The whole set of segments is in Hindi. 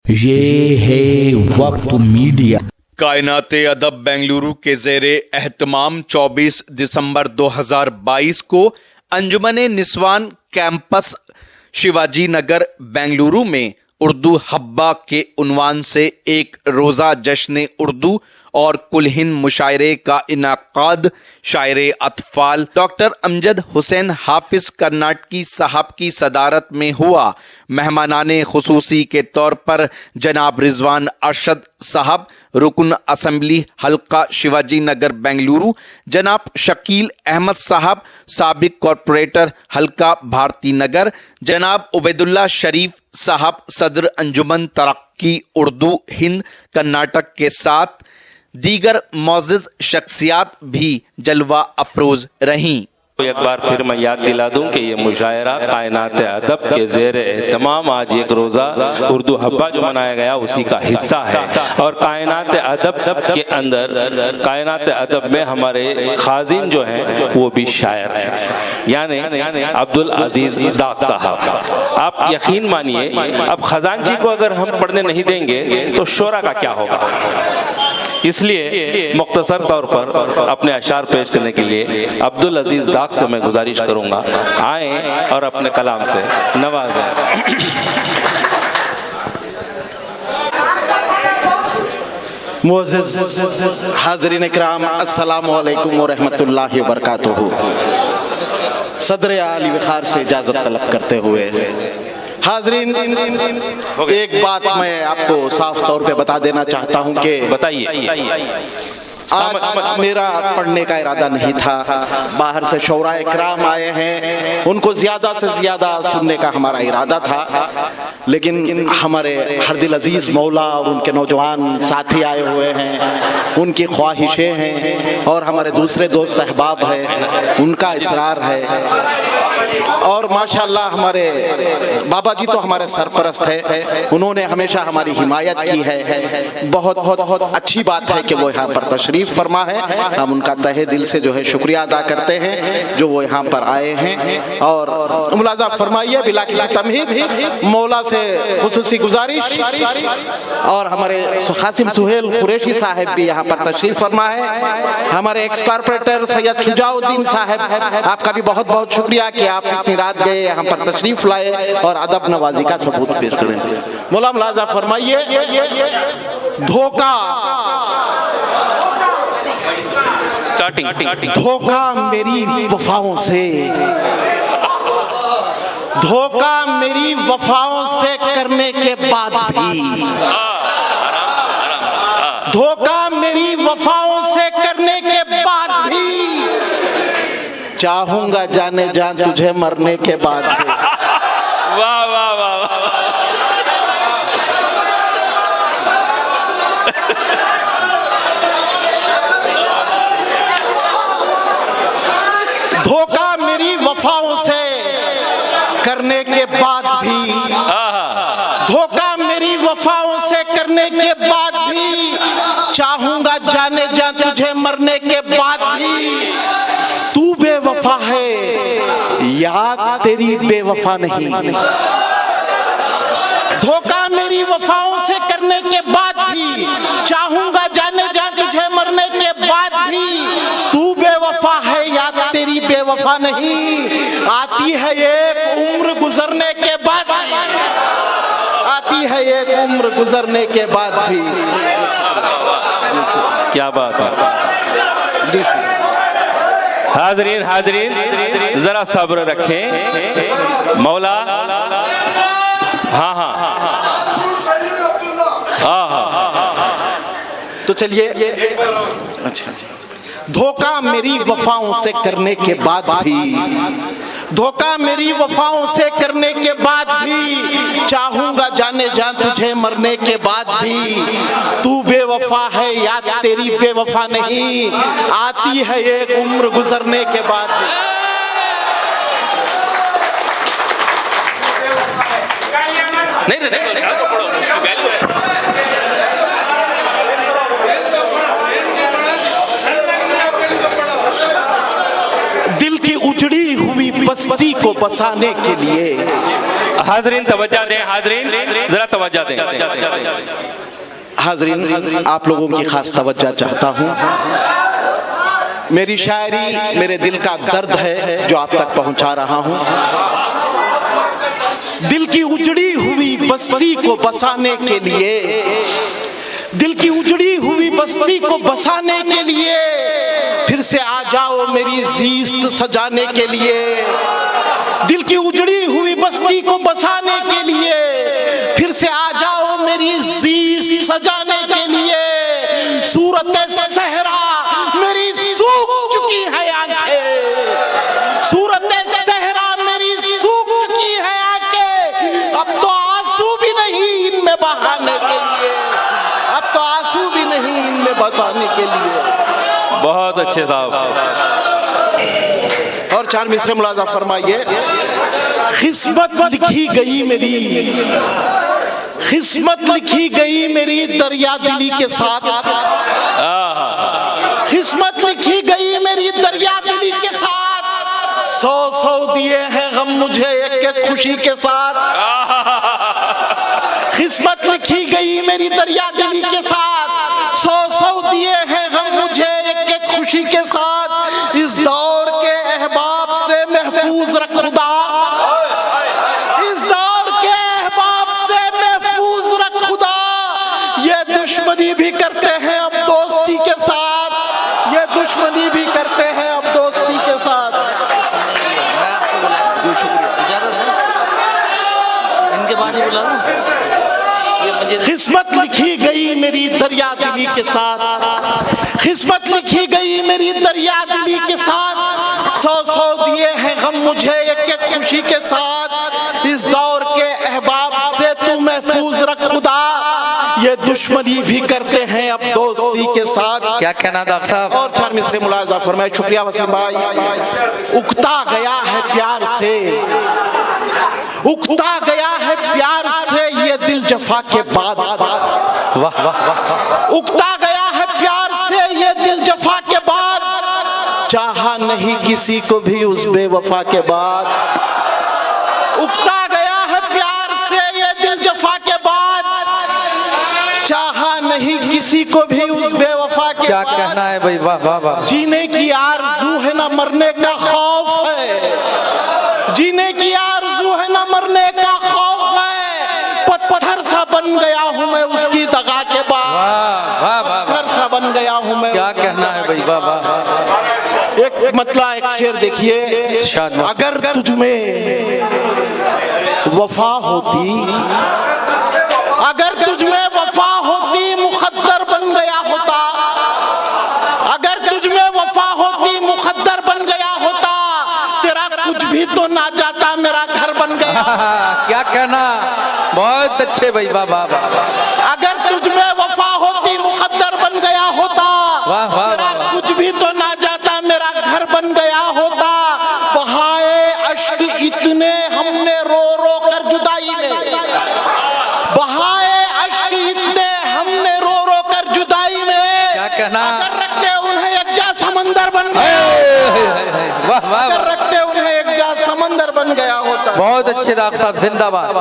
ये है वक्त मीडिया। कायनाते अदब बेंगलुरु के ज़ेरे एहतमाम 24 दिसंबर 2022 को अंजुमन निस्वान कैंपस शिवाजी नगर बेंगलुरु में उर्दू हब्बा के उन्वान से एक रोज़ा जश्न उर्दू और कुलहिन मुशायरे का इनाकाद शायरे अतफाल डॉक्टर अमजद हुसैन हाफिज कर्नाटकी साहब की सदारत में हुआ। मेहमानाने खुसूसी के तौर पर जनाब रिजवान अरशद साहब रुकन असम्बली हल्का शिवाजी नगर बेंगलुरु, जनाब शकील अहमद साहब साबिक कॉरपोरेटर हल्का भारती नगर, जनाब उबैदुल्ला शरीफ साहब सदर अंजुमन तरक्की उर्दू हिंद कर्नाटक के साथ दीगर मौजिज़ शख्सियात भी जलवा अफरोज रहीं। एक बार फिर मैं याद दिला दूं कि ये मुशायरा कायनाते अदब के ज़ेरे एहतमाम आज एक रोज़ा उर्दू हब्बा जो मनाया गया उसी का हिस्सा है। और कायनाते अदब के अंदर कायनाते अदब में हमारे खाजिन जो हैं वो भी शायर हैं, यानी अब्दुल अजीज दाग साहब। आप यकीन मानिए, अब खजानची को अगर हम पढ़ने नहीं देंगे तो शोरा का क्या होगा। इसलिए मुख्तसर तौर पर अपने अशार पेश करने के लिए अब्दुल अजीज दाग से मैं गुजारिश करूंगा, आएँ और अपने कलाम से नवाजें। मुअज़्ज़िज़ हाज़रीन इकराम, अस्सलामु अलैकुम व रहमतुल्लाहि व बरकातुहू। सदर आली वक़ार से इजाज़त तलब करते हुए हाज़रीन, एक बात मैं आपको साफ तौर पे बता देना चाहता हूँ कि बताइए। आज मेरा पढ़ने का इरादा नहीं था। बाहर से शौरा इकराम आए हैं, उनको ज़्यादा से ज़्यादा सुनने का हमारा इरादा था, लेकिन हमारे हरदिल अजीज़ मौला और उनके नौजवान साथी आए हुए हैं, उनकी ख्वाहिशें हैं और हमारे दूसरे दोस्त अहबाब हैं, उनका इसरार है। और माशाअल्लाह हमारे बाबा जी तो हमारे सरपरस्त है, उन्होंने हमेशा हमारी हिमायत की है। बहुत बहुत बहुत अच्छी बात है कि वो यहाँ पर तशरीफ़ फरमा है। हम उनका तहे दिल से जो है शुक्रिया अदा करते हैं जो वो यहाँ पर आए हैं। और मुलाज़ा फरमाइए, बिला किसी तमहीद मौला से खुसूसी गुजारिश, और हमारे कासिम सुहेल कुरैशी साहब भी यहाँ पर तशरीफ़ फरमा है। हमारे एक्स कॉर्पोरेटर सैयद शुजाउद्दीन साहब, आपका भी बहुत बहुत शुक्रिया कि आप इतनी रात गए यहाँ पर तशरीफ लाए और अदब नवाजी का सबूत पेश करें। मौला मुलाज़ा फरमाइए, धोखा धोखा मेरी वफाओं से, धोखा मेरी वफाओं से करने के बाद भी, धोखा मेरी वफाओं से करने के बाद भी चाहूंगा जाने जा तुझे मरने के बाद भी। वाह वाह वाह। धोखा मेरी वफाओं से करने के बाद भी, धोखा मेरी वफाओं से करने के बाद भी चाहूंगा जाने जा तुझे मरने के बाद भी। तू बेवफा है, याद तेरी बेवफा नहीं। धोखा मेरी वफाओं से करने के बाद भी चाहूंगा जाने जा तुझे मरने के बाद भी। तू बेवफा है, याद तेरी बेवफा नहीं। आती है एक उम्र गुजरने के बाद, आती है एक उम्र गुजरने के बाद भी। क्या बात है। हाजरीन हाजरीन, जरा सब्र रखें। मौला हाँ हाँ हाँ हाँ। तो चलिए, अच्छा, धोखा मेरी वफाओं से करने के बाद भी, धोखा मेरी वफाओं से करने के बाद भी चाहूंगा जाने जा तुझे मरने के बाद भी। तू बेवफा है, याद तेरी बेवफा नहीं। आती है एक उम्र गुजरने के बाद भी। नहीं, उसकी वैल्यू है। दिल की उजड़ी हुई बस्ती को बसाने के लिए हाजरीन तवज्जो दें, हाजरीन जरा तवज्जो दें। हाजरीन आप लोगों की खास तवज्जो चाहता हूँ। मेरी शायरी मेरे दिल का दर्द है जो आप तक पहुंचा रहा हूँ। दिल की उजड़ी हुई बस्ती को बसाने के लिए, दिल की उजड़ी हुई बस्ती को बसाने के लिए फिर से आ जाओ मेरी जीस्त सजाने के लिए। दिल की उजड़ी हुई बस्ती को बसाने के लिए फिर से आ जाओ मेरी जीस्त सजाने के लिए। सूरत सहरा मेरी सूख चुकी है आंखें, सूरत सहरा मेरी सूख चुकी है आंखें। अब तो आंसू भी नहीं इनमें बहाने के लिए, अब तो आंसू भी नहीं इनमें बचाने के लिए। बहुत अच्छे साहब। और चार मिसरे मुलाजा फरमाइए। किस्मत लिखी गई मेरी, किस्मत लिखी गई मेरी दरिया दिली के साथ, किस्मत लिखी गई मेरी दरिया दिली के साथ। 100 दिए हैं गम मुझे एक एक खुशी के साथ। किस्मत लिखी गई मेरी दरिया दिली के साथ, 100 दिए हैं गम मुझे एक एक खुशी के साथ। इस दौर के अहबाब से महफूज रख खुदा, इस दौर के अहबाब से महफूज रख खुदा। ये दुश्मनी भी करते हैं अब दोस्ती के साथ, ये दुश्मनी भी करते हैं अब दोस्ती के साथ। इनके बाद ही बुला किस्मत लिखी गई मेरी दरिया दिली के साथ, किस्मत लिखी गई मेरी दरिया दिली के साथ। 100 दिए हैं गम मुझे एक एक खुशी के साथ। इस दौर के अहबाब से तू महफूज रख खुदा, ये दुश्मनी भी करते हैं अब दोस्ती के साथ। क्या कहना डॉक्टर साहब? और चार मिसरे मुलाजा फरमाए। शुक्रिया वसीम भाई। उकता गया है प्यार से, उकता गया है प्यार से ये दिल जफा के बाद। वाह वाह वाह। उकता गया है प्यार से ये दिल जफा के बाद। चाहा नहीं किसी को भी उस बेवफा के बाद। उकता गया है प्यार से ये दिल जफा के बाद। चाहा नहीं किसी को भी उस बेवफा के क्या बाद। कहना है भाई? वाह वाह वाह। जीने की आरज़ू है ना मरने का खौफ है, जीने की आरज़ू है ना मरने का खौफ है। पत्थर सा बन गया हूँ मैं उसकी दगा के बाद, वाह वाह। पत्थर सा बन गया हूँ मैं। क्या कहना है भाई? वाह वाह। एक मतलब एक शेर देखिए। अगर तुझ में वफा होती, अगर तुझ में वफा होती मुकद्दर बन गया होता, अगर तुझ में वफा होती मुकद्दर बन गया होता। तेरा कुछ भी तो ना जाता मेरा घर बन गया। क्या कहना? बहुत अच्छे भाई। वाह वाह वाह। अगर तुझ में वफा होती मुकद्दर बन गया होता। वाह वाह तेरा वाह। कुछ भी तो ना जाता मेरा घर बन गया होता। बहाए अश्क इतने हमने रो रो कर जुदाई में, बहाए अश्क इतने हमने रो रो कर जुदाई में। क्या कहना? अगर रखते उन्हें एक जा समंदर बन गया, वाह वाह। अगर रखते उन्हें एक जा समंदर बन गया होता। बहुत अच्छे डॉक्टर साहब, जिंदाबाद।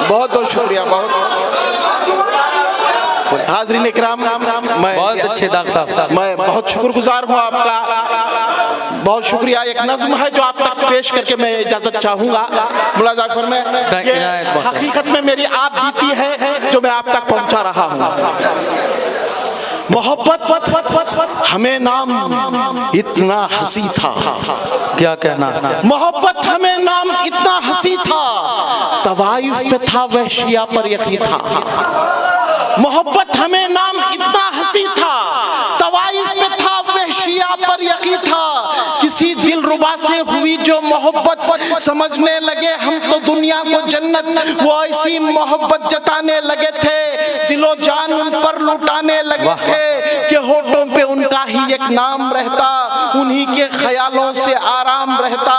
बहुत बहुत शुक्रिया। बहुत हाज़रीन इकराम, मैं बहुत अच्छे डॉक्टर साहब। मैं बहुत शुक्रगुजार हूँ आपका। बहुत शुक्रिया। एक नज़्म है जो आप तक पेश करके मैं इजाजत चाहूंगा। मुलाजा फरमाए। ये हकीकत में मेरी आप बीती है जो मैं आप तक पहुंचा रहा हूँ। मोहब्बत हमें नाम इतना हंसी था। क्या कहना? मोहब्बत हमें नाम इतना हंसी था, तवाइफ पे था वहशिया पर यकी था। मोहब्बत हमें नाम इतना हंसी था, तवाइफ पे था वहशिया पर यकी था। किसी दिलरुबा से हुई जो मोहब्बत, समझने लगे हम तो दुनिया को जन्नत। वो ऐसी मोहब्बत जताने लगे थे, दिलो जान उन पर लुटाने लगे थे कि होठों पे उनका ही एक नाम रहता, उन्हीं के ख्यालों से आराम रहता।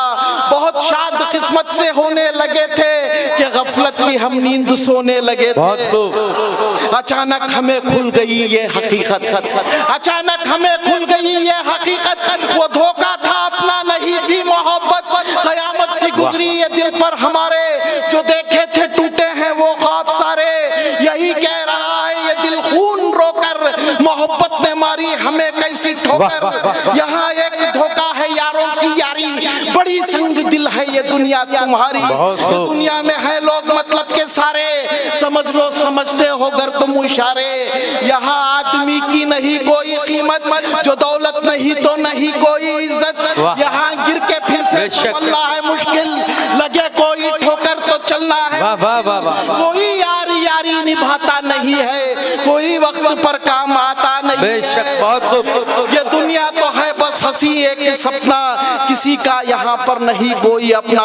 बहुत शाद किस्मत से होने लगे थे कि गफलत की हम नींद सोने लगे थे। अचानक हमें खुल गई ये हकीकत, अचानक हमें खुल गई ये हकीकत। वो धोखा था अपना नहीं थी मोहब्बत। सफर हमारे जो देखे थे टूटे हैं वो ख्वाब सारे। यही कह रहा है ये दिल खून रोकर, मोहब्बत ने मारी हमें कैसी ठोकर। यहाँ एक धोखा है यारों की यारी, बड़ी संग दिल है ये दुनिया तुम्हारी। ये दुनिया में है लोग मतलब के सारे, समझ लो समझते हो गर तुम इशारे। यहाँ आदमी की नहीं कोई कीमत, जो दौलत नहीं तो नहीं कोई इज्जत। यहाँ गिर के फिर से चलना है मुश्किल, लगे कोई ठोकर तो चलना है। कोई यारी यारी निभाता नहीं है, कोई वक्त पर काम आता नहीं है। ये दुनिया तो है बस हंसी एक सपना, किसी का यहाँ पर नहीं कोई अपना।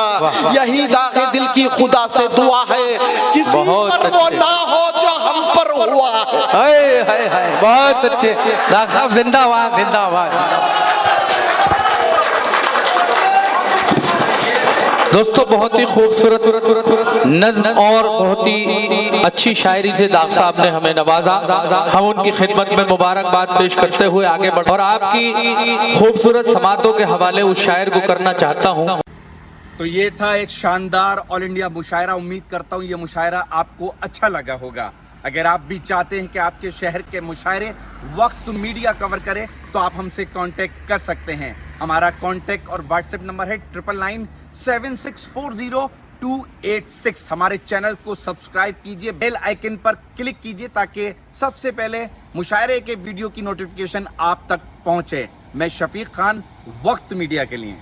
यही दागे दिल की खुदा से दुआ है, किसी पर वो ना हो जो हम पर हुआ है। बहुत अच्छे डॉक्टर साहब, जिंदाबाद जिंदाबाद। दोस्तों बहुत ही खूबसूरत नज़्म और बहुत ही अच्छी शायरी से डॉक्टर साहब ने हमें नवाजा। हम उनकी खिदमत में मुबारकबाद पेश करते हुए आगे बढ़ और आपकी खूबसूरत समातों के हवाले उस शायर को करना चाहता हूँ। तो ये था एक शानदार ऑल इंडिया मुशायरा। उम्मीद करता हूँ ये मुशायरा आपको अच्छा लगा होगा। अगर आप भी चाहते हैं कि आपके शहर के मुशायरे वक्त मीडिया कवर करे तो आप हमसे कांटेक्ट कर सकते हैं। हमारा कांटेक्ट और व्हाट्सएप नंबर है 9997640286। हमारे चैनल को सब्सक्राइब कीजिए, बेल आइकन पर क्लिक कीजिए ताकि सबसे पहले मुशायरे के वीडियो की नोटिफिकेशन आप तक पहुंचे। मैं शफीक खान, वक्त मीडिया के लिए।